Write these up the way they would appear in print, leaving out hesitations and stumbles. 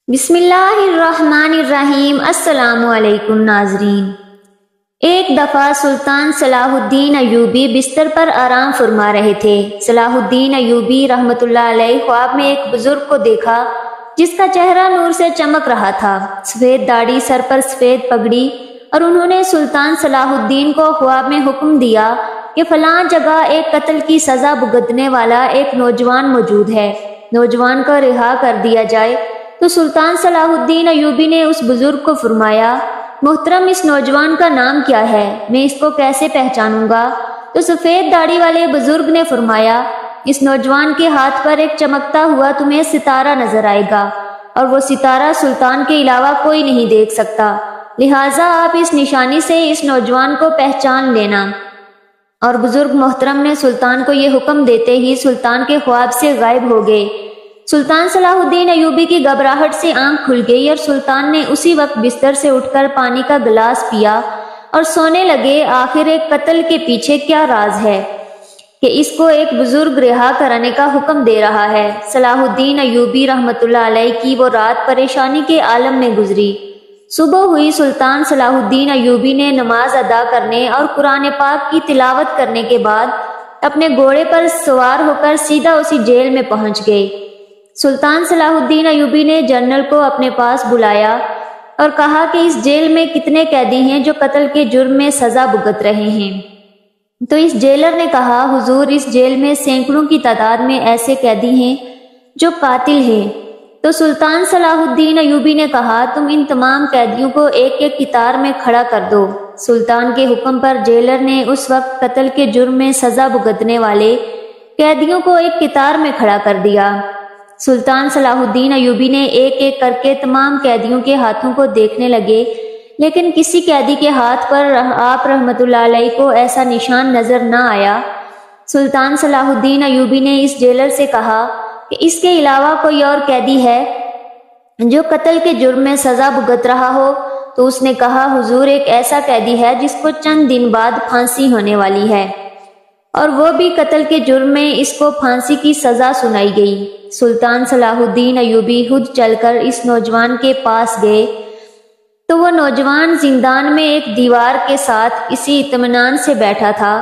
بسم اللہ الرحمن الرحیم۔ السلام علیکم ناظرین۔ ایک دفعہ سلطان صلاح الدین ایوبی بستر پر آرام فرما رہے تھے۔ صلاح الدین ایوبی رحمۃ اللہ علیہ خواب میں ایک بزرگ کو دیکھا جس کا چہرہ نور سے چمک رہا تھا، سفید داڑھی، سر پر سفید پگڑی، اور انہوں نے سلطان صلاح الدین کو خواب میں حکم دیا کہ فلاں جگہ ایک قتل کی سزا بھگتنے والا ایک نوجوان موجود ہے، نوجوان کو رہا کر دیا جائے۔ تو سلطان صلاح الدین ایوبی نے اس بزرگ کو فرمایا، محترم اس نوجوان کا نام کیا ہے؟ میں اس کو کیسے پہچانوں گا؟ تو سفید داڑھی والے بزرگ نے فرمایا، اس نوجوان کے ہاتھ پر ایک چمکتا ہوا تمہیں ستارہ نظر آئے گا، اور وہ ستارہ سلطان کے علاوہ کوئی نہیں دیکھ سکتا، لہٰذا آپ اس نشانی سے اس نوجوان کو پہچان لینا۔ اور بزرگ محترم نے سلطان کو یہ حکم دیتے ہی سلطان کے خواب سے غائب ہو گئے۔ سلطان صلاح الدین ایوبی کی گھبراہٹ سے آنکھ کھل گئی اور سلطان نے اسی وقت بستر سے اٹھ کر پانی کا گلاس پیا اور سونے لگے۔ آخر ایک قتل کے پیچھے کیا راز ہے کہ اس کو ایک بزرگ رہا کرانے کا حکم دے رہا ہے؟ صلاح الدین ایوبی رحمۃ اللہ علیہ کی وہ رات پریشانی کے عالم میں گزری۔ صبح ہوئی، سلطان صلاح الدین ایوبی نے نماز ادا کرنے اور قرآن پاک کی تلاوت کرنے کے بعد اپنے گھوڑے پر سوار ہو کر سیدھا اسی جیل میں پہنچ گئے۔ سلطان صلاح الدین ایوبی نے جنرل کو اپنے پاس بلایا اور کہا کہ اس جیل میں کتنے قیدی ہیں جو قتل کے جرم میں سزا بھگت رہے ہیں؟ تو اس جیلر نے کہا، حضور اس جیل میں سینکڑوں کی تعداد میں ایسے قیدی ہیں جو قاتل ہیں۔ تو سلطان صلاح الدین ایوبی نے کہا، تم ان تمام قیدیوں کو ایک ایک قطار میں کھڑا کر دو۔ سلطان کے حکم پر جیلر نے اس وقت قتل کے جرم میں سزا بھگتنے والے قیدیوں کو ایک قطار میں کھڑا کر دیا۔ سلطان صلاح الدین ایوبی نے ایک ایک کر کے تمام قیدیوں کے ہاتھوں کو دیکھنے لگے، لیکن کسی قیدی کے ہاتھ پر آپ رحمۃ اللہ علیہ کو ایسا نشان نظر نہ آیا۔ سلطان صلاح الدین ایوبی نے اس جیلر سے کہا کہ اس کے علاوہ کوئی اور قیدی ہے جو قتل کے جرم میں سزا بھگت رہا ہو؟ تو اس نے کہا، حضور ایک ایسا قیدی ہے جس کو چند دن بعد پھانسی ہونے والی ہے، اور وہ بھی قتل کے جرم میں اس کو پھانسی کی سزا سنائی گئی۔ سلطان صلاح الدین ایوبی خود چل کر اس نوجوان کے پاس گئے تو وہ نوجوان زندان میں ایک دیوار کے ساتھ اسی اطمینان سے بیٹھا تھا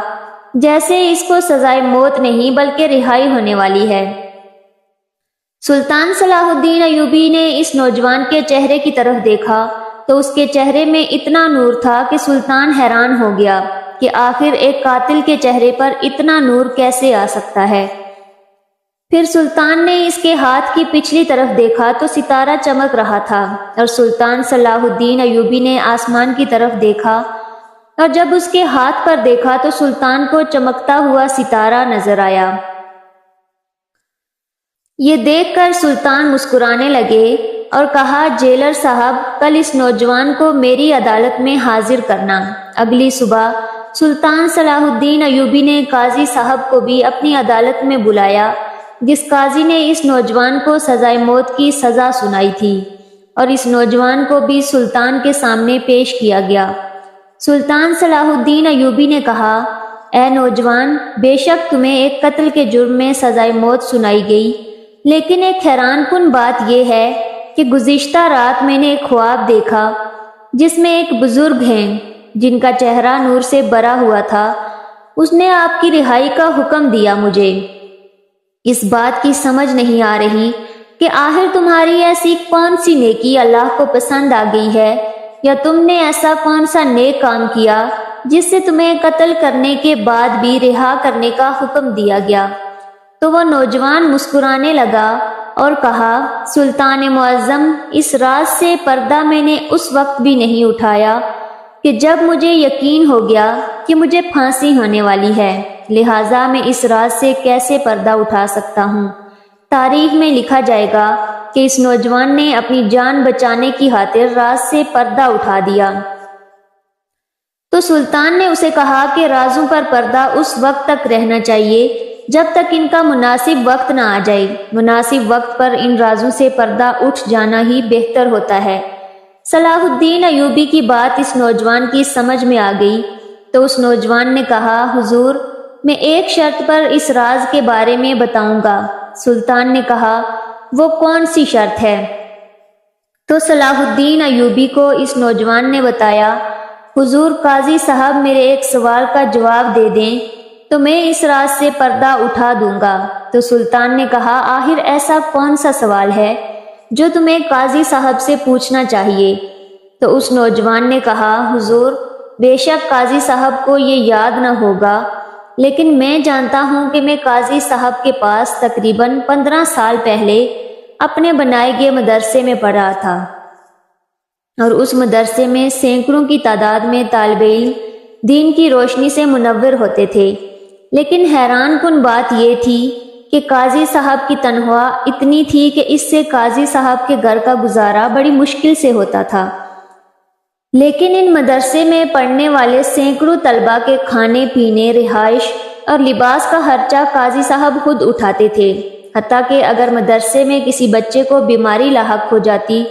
جیسے اس کو سزائے موت نہیں بلکہ رہائی ہونے والی ہے۔ سلطان صلاح الدین ایوبی نے اس نوجوان کے چہرے کی طرف دیکھا تو اس کے چہرے میں اتنا نور تھا کہ سلطان حیران ہو گیا کہ آخر ایک قاتل کے چہرے پر اتنا نور کیسے آ سکتا ہے۔ پھر سلطان نے اس کے ہاتھ کی پچھلی طرف دیکھا تو ستارہ چمک رہا تھا، اور سلطان صلاح الدین ایوبی نے آسمان کی طرف دیکھا اور جب اس کے ہاتھ پر دیکھا تو سلطان کو چمکتا ہوا ستارہ نظر آیا۔ یہ دیکھ کر سلطان مسکرانے لگے اور کہا، جیلر صاحب کل اس نوجوان کو میری عدالت میں حاضر کرنا۔ اگلی صبح سلطان صلاح الدین ایوبی نے قاضی صاحب کو بھی اپنی عدالت میں بلایا، جس قاضی نے اس نوجوان کو سزائے موت کی سزا سنائی تھی، اور اس نوجوان کو بھی سلطان کے سامنے پیش کیا گیا۔ سلطان صلاح الدین ایوبی نے کہا، اے نوجوان، بے شک تمہیں ایک قتل کے جرم میں سزائے موت سنائی گئی، لیکن ایک حیران کن بات یہ ہے کہ گزشتہ رات میں نے ایک خواب دیکھا جس میں ایک بزرگ ہیں جن کا چہرہ نور سے بھرا ہوا تھا، اس نے آپ کی رہائی کا حکم دیا۔ مجھے اس بات کی سمجھ نہیں آ رہی کہ آخر تمہاری ایسی کون سی نیکی اللہ کو پسند آ گئی ہے، یا تم نے ایسا کون سا نیک کام کیا جس سے تمہیں قتل کرنے کے بعد بھی رہا کرنے کا حکم دیا گیا؟ تو وہ نوجوان مسکرانے لگا اور کہا، سلطان معظم، اس راز سے پردہ میں نے اس وقت بھی نہیں اٹھایا کہ جب مجھے یقین ہو گیا کہ مجھے پھانسی ہونے والی ہے، لہٰذا میں اس راز سے کیسے پردہ اٹھا سکتا ہوں؟ تاریخ میں لکھا جائے گا کہ اس نوجوان نے اپنی جان بچانے کی خاطر راز سے پردہ اٹھا دیا۔ تو سلطان نے اسے کہا کہ رازوں پر پردہ اس وقت تک رہنا چاہیے جب تک ان کا مناسب وقت نہ آ جائے۔ مناسب وقت پر ان رازوں سے پردہ اٹھ جانا ہی بہتر ہوتا ہے۔ صلاح الدین ایوبی کی بات اس نوجوان کی سمجھ میں آ گئی تو اس نوجوان نے کہا، حضور میں ایک شرط پر اس راز کے بارے میں بتاؤں گا۔ سلطان نے کہا، وہ کون سی شرط ہے؟ تو صلاح الدین ایوبی کو اس نوجوان نے بتایا، حضور قاضی صاحب میرے ایک سوال کا جواب دے دیں تو میں اس راز سے پردہ اٹھا دوں گا۔ تو سلطان نے کہا، آخر ایسا کون سا سوال ہے جو تمہیں قاضی صاحب سے پوچھنا چاہیے؟ تو اس نوجوان نے کہا، حضور بے شک قاضی صاحب کو یہ یاد نہ ہوگا، لیکن میں جانتا ہوں کہ میں قاضی صاحب کے پاس تقریباً 15 سال پہلے اپنے بنائے گئے مدرسے میں پڑھا تھا، اور اس مدرسے میں سینکڑوں کی تعداد میں طالب علم دین کی روشنی سے منور ہوتے تھے، لیکن حیران کن بات یہ تھی کہ قاضی صاحب کی تنخواہ اتنی تھی کہ اس سے قاضی صاحب کے گھر کا گزارا بڑی مشکل سے ہوتا تھا۔ لیکن ان مدرسے میں پڑھنے والے سینکڑوں طلباء کے کھانے پینے، رہائش اور لباس کا خرچہ قاضی صاحب خود اٹھاتے تھے، حتیٰ کہ اگر مدرسے میں کسی بچے کو بیماری لاحق ہو جاتی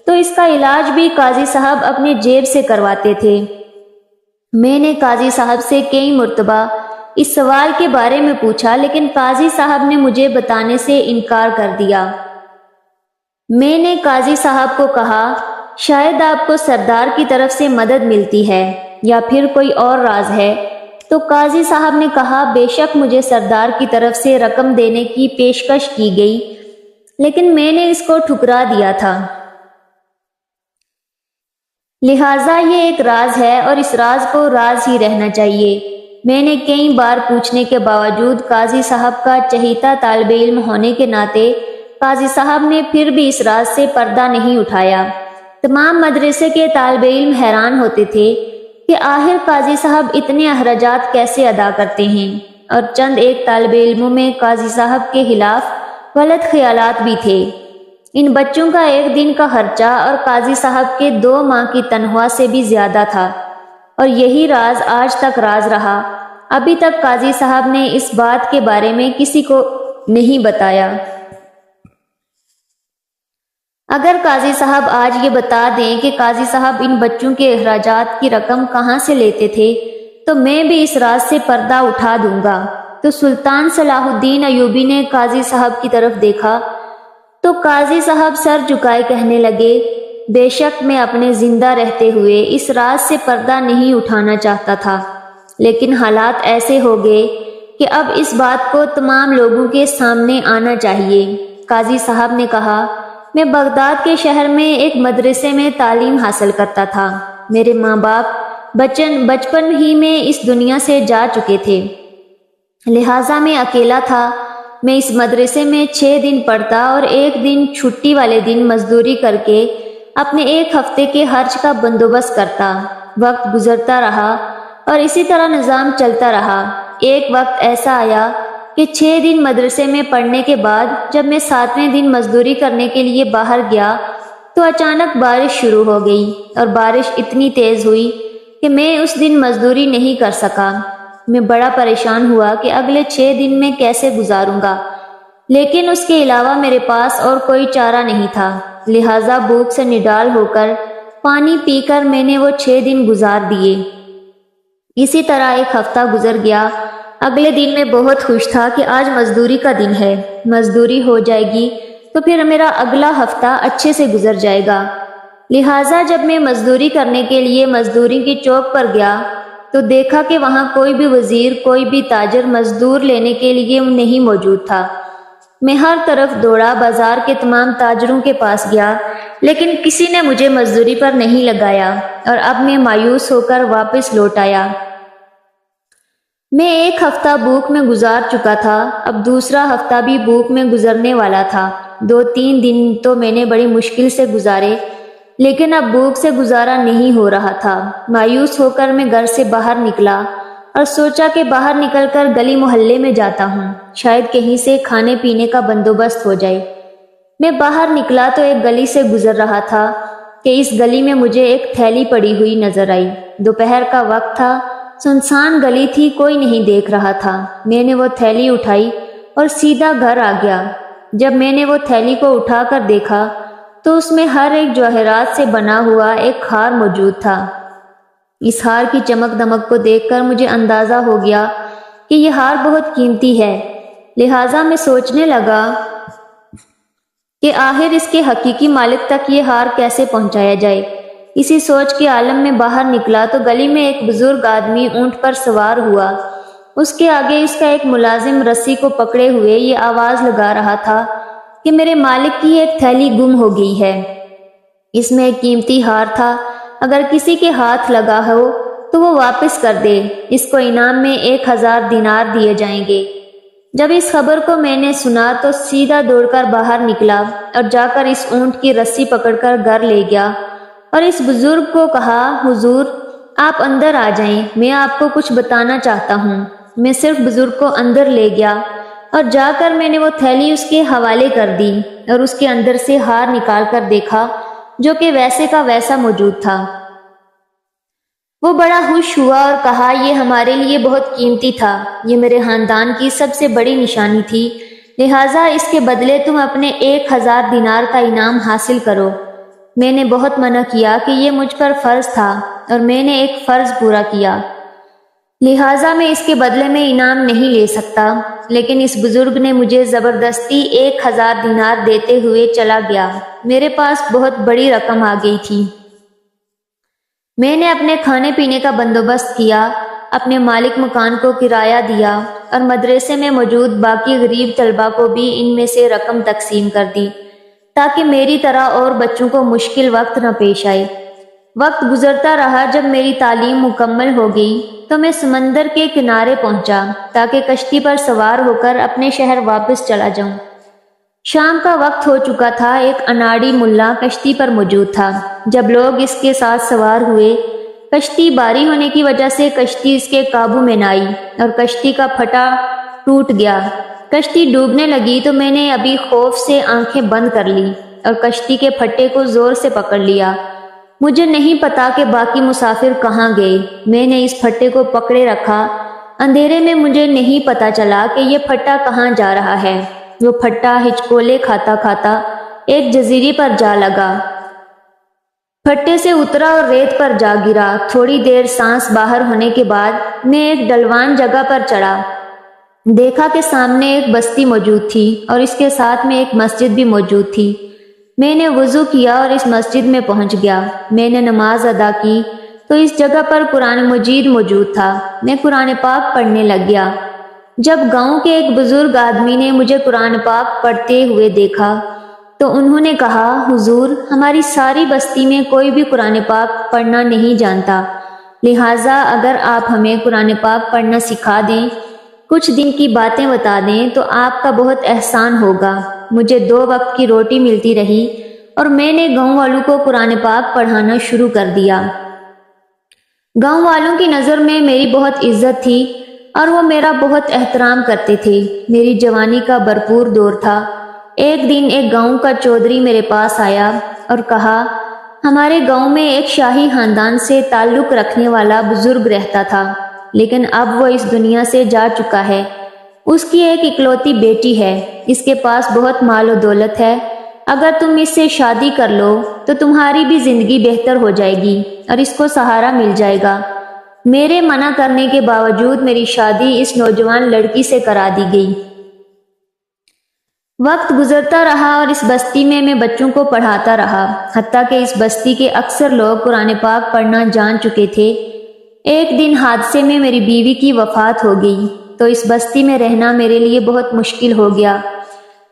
تو اس کا علاج بھی قاضی صاحب اپنے جیب سے کرواتے تھے۔ میں نے قاضی صاحب سے کئی مرتبہ اس سوال کے بارے میں پوچھا، لیکن قاضی صاحب نے مجھے بتانے سے انکار کر دیا۔ میں نے قاضی صاحب کو کہا، شاید آپ کو سردار کی طرف سے مدد ملتی ہے یا پھر کوئی اور راز ہے۔ تو قاضی صاحب نے کہا، بے شک مجھے سردار کی طرف سے رقم دینے کی پیشکش کی گئی، لیکن میں نے اس کو ٹھکرا دیا تھا، لہٰذا یہ ایک راز ہے اور اس راز کو راز ہی رہنا چاہیے۔ میں نے کئی بار پوچھنے کے باوجود قاضی صاحب کا چہیتا طالب علم ہونے کے ناطے قاضی صاحب نے پھر بھی اس راز سے پردہ نہیں اٹھایا۔ تمام مدرسے کے طالب علم حیران ہوتے تھے کہ آخر قاضی صاحب اتنے اخراجات کیسے ادا کرتے ہیں، اور چند ایک طالب علموں میں قاضی صاحب کے خلاف غلط خیالات بھی تھے۔ ان بچوں کا ایک دن کا خرچہ اور قاضی صاحب کے 2 ماہ کی تنخواہ سے بھی زیادہ تھا، اور یہی راز آج تک راز رہا۔ ابھی تک قاضی صاحب نے اس بات کے بارے میں کسی کو نہیں بتایا۔ اگر قاضی صاحب آج یہ بتا دیں کہ قاضی صاحب ان بچوں کے اخراجات کی رقم کہاں سے لیتے تھے تو میں بھی اس راز سے پردہ اٹھا دوں گا۔ تو سلطان صلاح الدین ایوبی نے قاضی صاحب کی طرف دیکھا تو قاضی صاحب سر جھکائے کہنے لگے، بے شک میں اپنے زندہ رہتے ہوئے اس راز سے پردہ نہیں اٹھانا چاہتا تھا، لیکن حالات ایسے ہو گئے کہ اب اس بات کو تمام لوگوں کے سامنے آنا چاہیے۔ قاضی صاحب نے کہا، میں بغداد کے شہر میں ایک مدرسے میں تعلیم حاصل کرتا تھا۔ میرے ماں باپ بچپن ہی میں اس دنیا سے جا چکے تھے، لہٰذا میں اکیلا تھا۔ میں اس مدرسے میں 6 دن پڑھتا اور 1 دن چھٹی والے دن مزدوری کر کے اپنے 1 ہفتے کے خرچ کا بندوبست کرتا۔ وقت گزرتا رہا اور اسی طرح نظام چلتا رہا۔ ایک وقت ایسا آیا کہ 6 دن مدرسے میں پڑھنے کے بعد جب میں 7ویں دن مزدوری کرنے کے لیے باہر گیا تو اچانک بارش شروع ہو گئی، اور بارش اتنی تیز ہوئی کہ میں اس دن مزدوری نہیں کر سکا۔ میں بڑا پریشان ہوا کہ اگلے 6 دن میں کیسے گزاروں گا، لیکن اس کے علاوہ میرے پاس اور کوئی چارہ نہیں تھا، لہٰذا بھوک سے نڈال ہو کر پانی پی کر میں نے وہ 6 دن گزار دیے۔ اسی طرح 1 ہفتہ گزر گیا۔ اگلے دن میں بہت خوش تھا کہ آج مزدوری کا دن ہے، مزدوری ہو جائے گی تو پھر میرا اگلا ہفتہ اچھے سے گزر جائے گا۔ لہٰذا جب میں مزدوری کرنے کے لیے مزدوری کی چوک پر گیا تو دیکھا کہ وہاں کوئی بھی وزیر، کوئی بھی تاجر مزدور لینے کے لیے نہیں موجود تھا۔ میں ہر طرف دوڑا، بازار کے تمام تاجروں کے پاس گیا، لیکن کسی نے مجھے مزدوری پر نہیں لگایا، اور اب میں مایوس ہو کر واپس لوٹ آیا۔ میں 1 ہفتہ بھوک میں گزار چکا تھا، اب دوسرا ہفتہ بھی بھوک میں گزرنے والا تھا۔ 2-3 دن تو میں نے بڑی مشکل سے گزارے، لیکن اب بھوک سے گزارا نہیں ہو رہا تھا۔ مایوس ہو کر میں گھر سے باہر نکلا اور سوچا کہ باہر نکل کر گلی محلے میں جاتا ہوں، شاید کہیں سے کھانے پینے کا بندوبست ہو جائے۔ میں باہر نکلا تو ایک گلی سے گزر رہا تھا کہ اس گلی میں مجھے ایک تھیلی پڑی ہوئی نظر آئی۔ دوپہر کا وقت تھا، سنسان گلی تھی، کوئی نہیں دیکھ رہا تھا۔ میں نے وہ تھیلی اٹھائی اور سیدھا گھر آ گیا۔ جب میں نے وہ تھیلی کو اٹھا کر دیکھا تو اس میں ہر ایک جواہرات سے بنا ہوا ایک ہار موجود تھا۔ اس ہار کی چمک دمک کو دیکھ کر مجھے اندازہ ہو گیا کہ یہ ہار بہت قیمتی ہے، لہٰذا میں سوچنے لگا کہ آخر اس کے حقیقی مالک تک یہ ہار کیسے پہنچایا جائے۔ اسی سوچ کے عالم میں باہر نکلا تو گلی میں ایک بزرگ آدمی اونٹ پر سوار ہوا۔ اس کے آگے اس کا ایک ملازم رسی کو پکڑے ہوئے یہ آواز لگا رہا تھا کہ میرے مالک کی ایک تھیلی گم ہو گئی ہے۔ اس میں ایک قیمتی ہار تھا، اگر کسی کے ہاتھ لگا ہو تو وہ واپس کر دے، اس کو انعام میں 1000 دینار دیے جائیں گے۔ جب اس خبر کو میں نے سنا تو سیدھا دوڑ کر باہر نکلا اور جا کر اس اونٹ کی رسی پکڑ کر گھر لے گیا اور اس بزرگ کو کہا، حضور آپ اندر آ جائیں، میں آپ کو کچھ بتانا چاہتا ہوں۔ میں صرف بزرگ کو اندر لے گیا اور جا کر میں نے وہ تھیلی اس کے حوالے کر دی اور اس کے اندر سے ہار نکال کر دیکھا جو کہ ویسے کا ویسا موجود تھا۔ وہ بڑا خوش ہوا اور کہا، یہ ہمارے لیے بہت قیمتی تھا، یہ میرے خاندان کی سب سے بڑی نشانی تھی، لہٰذا اس کے بدلے تم اپنے 1000 دینار کا انعام حاصل کرو۔ میں نے بہت منع کیا کہ یہ مجھ پر فرض تھا اور میں نے ایک فرض پورا کیا، لہٰذا میں اس کے بدلے میں انعام نہیں لے سکتا، لیکن اس بزرگ نے مجھے زبردستی 1000 دینار دیتے ہوئے چلا گیا۔ میرے پاس بہت بڑی رقم آ گئی تھی۔ میں نے اپنے کھانے پینے کا بندوبست کیا، اپنے مالک مکان کو کرایہ دیا اور مدرسے میں موجود باقی غریب طلباء کو بھی ان میں سے رقم تقسیم کر دی تاکہ میری طرح اور بچوں کو مشکل وقت نہ پیش آئے۔ وقت گزرتا رہا، جب میری تعلیم مکمل ہو گئی تو میں سمندر کے کنارے پہنچا تاکہ کشتی پر سوار ہو کر اپنے شہر واپس چلا جاؤں۔ شام کا وقت ہو چکا تھا، ایک اناڑی ملا کشتی پر موجود تھا۔ جب لوگ اس کے ساتھ سوار ہوئے، کشتی باری ہونے کی وجہ سے کشتی اس کے قابو میں نہ آئی اور کشتی کا پھٹا ٹوٹ گیا۔ کشتی ڈوبنے لگی تو میں نے ابھی خوف سے آنکھیں بند کر لی اور کشتی کے پھٹے کو زور سے پکڑ لیا۔ مجھے نہیں پتا کہ باقی مسافر کہاں گئے۔ میں نے اس پھٹے کو پکڑے رکھا، اندھیرے میں مجھے نہیں پتا چلا کہ یہ پھٹا کہاں جا رہا ہے۔ وہ پھٹا ہچکولے کھاتا کھاتا ایک جزیرے پر جا لگا، پھٹے سے اترا اور ریت پر جا گرا۔ تھوڑی دیر سانس باہر ہونے کے بعد میں ایک ڈلوان جگہ پر چڑھا، دیکھا کہ سامنے ایک بستی موجود تھی اور اس کے ساتھ میں ایک مسجد بھی موجود تھی۔ میں نے وضو کیا اور اس مسجد میں پہنچ گیا۔ میں نے نماز ادا کی تو اس جگہ پر قرآن مجید موجود تھا۔ میں قرآن پاک پڑھنے لگ گیا۔ جب گاؤں کے ایک بزرگ آدمی نے مجھے قرآن پاک پڑھتے ہوئے دیکھا تو انہوں نے کہا، حضور ہماری ساری بستی میں کوئی بھی قرآن پاک پڑھنا نہیں جانتا، لہٰذا اگر آپ ہمیں قرآن پاک پڑھنا سکھا دیں، کچھ دن کی باتیں بتا دیں تو آپ کا بہت احسان ہوگا۔ مجھے 2 وقت کی روٹی ملتی رہی اور میں نے گاؤں والوں کو قرآن پاک پڑھانا شروع کر دیا۔ گاؤں والوں کی نظر میں میری بہت عزت تھی اور وہ میرا بہت احترام کرتے تھے۔ میری جوانی کا بھرپور دور تھا۔ ایک دن ایک گاؤں کا چودھری میرے پاس آیا اور کہا، ہمارے گاؤں میں ایک شاہی خاندان سے تعلق رکھنے والا بزرگ رہتا تھا، لیکن اب وہ اس دنیا سے جا چکا ہے۔ اس کی ایک اکلوتی بیٹی ہے، اس کے پاس بہت مال و دولت ہے، اگر تم اس سے شادی کر لو تو تمہاری بھی زندگی بہتر ہو جائے گی اور اس کو سہارا مل جائے گا۔ میرے منع کرنے کے باوجود میری شادی اس نوجوان لڑکی سے کرا دی گئی۔ وقت گزرتا رہا اور اس بستی میں بچوں کو پڑھاتا رہا، حتیٰ کہ اس بستی کے اکثر لوگ قرآن پاک پڑھنا جان چکے تھے۔ ایک دن حادثے میں میری بیوی کی وفات ہو گئی تو اس بستی میں رہنا میرے لیے بہت مشکل ہو گیا۔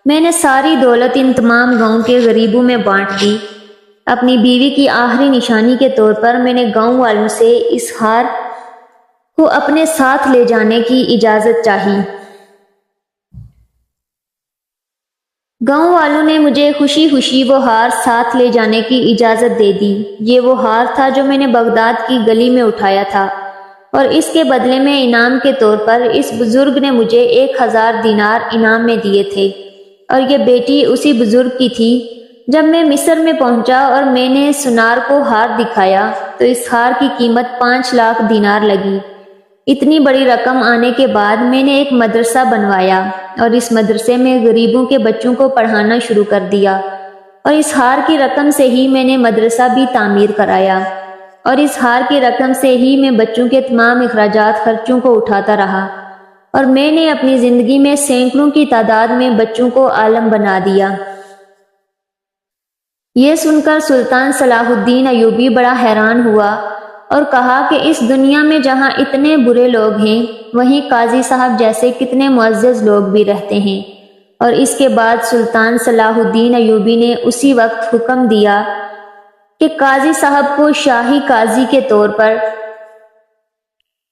میں نے ساری دولت ان تمام گاؤں کے غریبوں میں بانٹ دی۔ اپنی بیوی کی آخری نشانی کے طور پر میں نے گاؤں والوں سے اس ہار کو اپنے ساتھ لے جانے کی اجازت چاہی۔ گاؤں والوں نے مجھے خوشی خوشی وہ ہار ساتھ لے جانے کی اجازت دے دی۔ یہ وہ ہار تھا جو میں نے بغداد کی گلی میں اٹھایا تھا اور اس کے بدلے میں انعام کے طور پر اس بزرگ نے مجھے 1000 دینار انعام میں دیے تھے، اور یہ بیٹی اسی بزرگ کی تھی۔ جب میں مصر میں پہنچا اور میں نے سنار کو ہار دکھایا تو اس ہار کی قیمت 5 لاکھ دینار لگی۔ اتنی بڑی رقم آنے کے بعد میں نے ایک مدرسہ بنوایا اور اس مدرسے میں غریبوں کے بچوں کو پڑھانا شروع کر دیا، اور اس ہار کی رقم سے ہی میں نے مدرسہ بھی تعمیر کرایا، اور اس ہار کی رقم سے ہی میں بچوں کے تمام اخراجات خرچوں کو اٹھاتا رہا، اور میں نے اپنی زندگی میں سینکڑوں کی تعداد میں بچوں کو عالم بنا دیا۔ یہ سن کر سلطان صلاح الدین ایوبی بڑا حیران ہوا اور کہا کہ اس دنیا میں جہاں اتنے برے لوگ ہیں وہیں قاضی صاحب جیسے کتنے معزز لوگ بھی رہتے ہیں۔ اور اس کے بعد سلطان صلاح الدین ایوبی نے اسی وقت حکم دیا کہ قاضی صاحب کو شاہی قاضی کے طور پر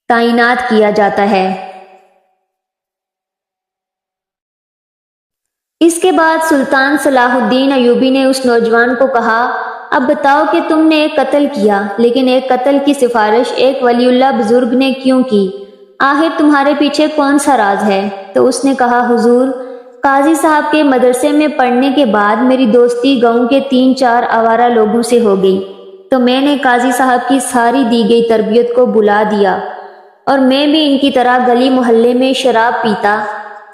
تعینات کیا جاتا ہے۔ اس کے بعد سلطان صلاح الدین ایوبی نے اس نوجوان کو کہا، اب بتاؤ کہ تم نے ایک قتل کیا، لیکن ایک قتل کی سفارش ایک ولی اللہ بزرگ نے کیوں کی؟ آخر تمہارے پیچھے کون سا راز ہے؟ تو اس نے کہا، حضور، قاضی صاحب کے مدرسے میں پڑھنے کے بعد میری دوستی گاؤں کے 3-4 آوارہ لوگوں سے ہو گئی، تو میں نے قاضی صاحب کی ساری دی گئی تربیت کو بلا دیا اور میں بھی ان کی طرح گلی محلے میں شراب پیتا،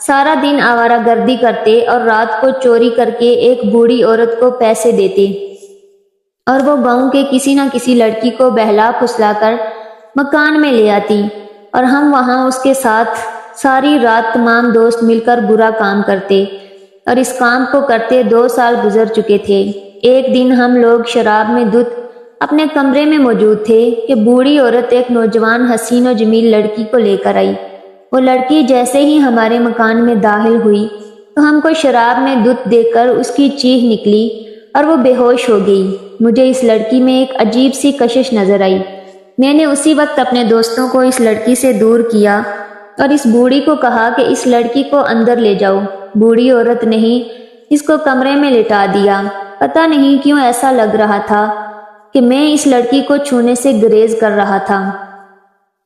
سارا دن آوارہ گردی کرتے اور رات کو چوری کر کے ایک بوڑھی عورت کو پیسے دیتے اور وہ گاؤں کے کسی نہ کسی لڑکی کو بہلا پھسلا کر مکان میں لے آتی اور ہم وہاں اس کے ساتھ ساری رات تمام دوست مل کر برا کام کرتے، اور اس کام کو کرتے 2 سال گزر چکے تھے۔ ایک دن ہم لوگ شراب میں دھت اپنے کمرے میں موجود تھے کہ بوڑھی عورت ایک نوجوان حسین و جمیل لڑکی کو لے کر آئی۔ وہ لڑکی جیسے ہی ہمارے مکان میں داخل ہوئی تو ہم کو شراب میں دھت دیکھ کر اس کی چیخ نکلی اور وہ بے ہوش ہو گئی۔ مجھے اس لڑکی میں ایک عجیب سی کشش نظر آئی۔ میں نے اسی وقت اپنے دوستوں کو اس لڑکی سے دور کیا اور اس بوڑھی کو کہا کہ اس لڑکی کو اندر لے جاؤ۔ بوڑھی عورت نے ہی اس کو کمرے میں لٹا دیا۔ پتہ نہیں کیوں ایسا لگ رہا تھا کہ میں اس لڑکی کو چھونے سے گریز کر رہا تھا۔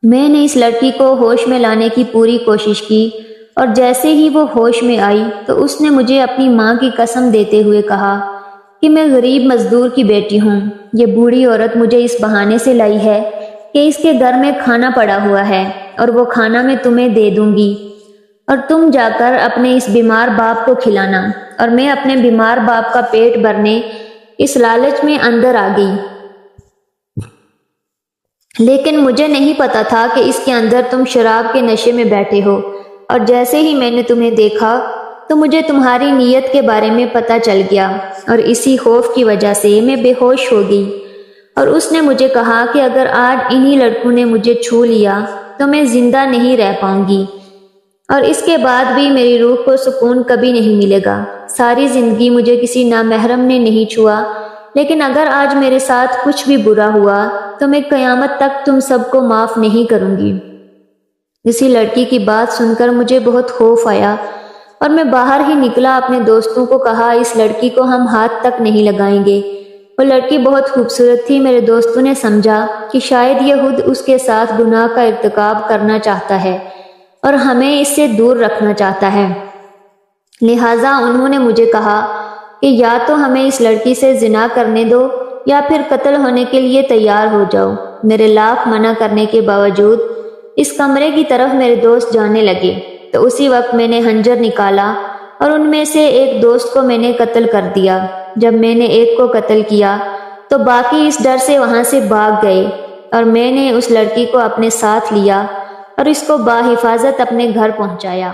میں نے اس لڑکی کو ہوش میں لانے کی پوری کوشش کی اور جیسے ہی وہ ہوش میں آئی تو اس نے مجھے اپنی ماں کی قسم دیتے ہوئے کہا کہ میں غریب مزدور کی بیٹی ہوں۔ یہ بوڑھی عورت مجھے اس بہانے سے لائی ہے کہ اس کے گھر میں کھانا پڑا ہوا ہے اور وہ کھانا میں تمہیں دے دوں گی اور تم جا کر اپنے اس بیمار باپ کو کھلانا۔ اور میں اپنے بیمار باپ کا پیٹ بھرنے اس لالچ میں اندر آ گئی، لیکن مجھے نہیں پتا تھا کہ اس کے اندر تم شراب کے نشے میں بیٹھے ہو، اور جیسے ہی میں نے تمہیں دیکھا تو مجھے تمہاری نیت کے بارے میں پتہ چل گیا اور اسی خوف کی وجہ سے میں بے ہوش ہو گئی۔ اور اس نے مجھے کہا کہ اگر آج انہی لڑکوں نے مجھے چھو لیا تو میں زندہ نہیں رہ پاؤں گی، اور اس کے بعد بھی میری روح کو سکون کبھی نہیں ملے گا۔ ساری زندگی مجھے کسی نامحرم نے نہیں چھوا، لیکن اگر آج میرے ساتھ کچھ بھی برا ہوا تو میں قیامت تک تم سب کو معاف نہیں کروں گی۔ اسی لڑکی کی بات سن کر مجھے بہت خوف آیا اور میں باہر ہی نکلا، اپنے دوستوں کو کہا اس لڑکی کو ہم ہاتھ تک نہیں لگائیں گے۔ وہ لڑکی بہت خوبصورت تھی۔ میرے دوستوں نے سمجھا کہ شاید یہ خود اس کے ساتھ گناہ کا ارتکاب کرنا چاہتا ہے اور ہمیں اس سے دور رکھنا چاہتا ہے، لہٰذا انہوں نے مجھے کہا کہ یا تو ہمیں اس لڑکی سے زنا کرنے دو یا پھر قتل ہونے کے لیے تیار ہو جاؤ۔ میرے لاکھ منع کرنے کے باوجود اس کمرے کی طرف میرے دوست جانے لگے تو اسی وقت میں نے خنجر نکالا اور ان میں سے ایک دوست کو میں نے قتل کر دیا۔ جب میں نے ایک کو قتل کیا تو باقی اس ڈر سے وہاں سے بھاگ گئے اور میں نے اس لڑکی کو اپنے ساتھ لیا اور اس کو باحفاظت اپنے گھر پہنچایا۔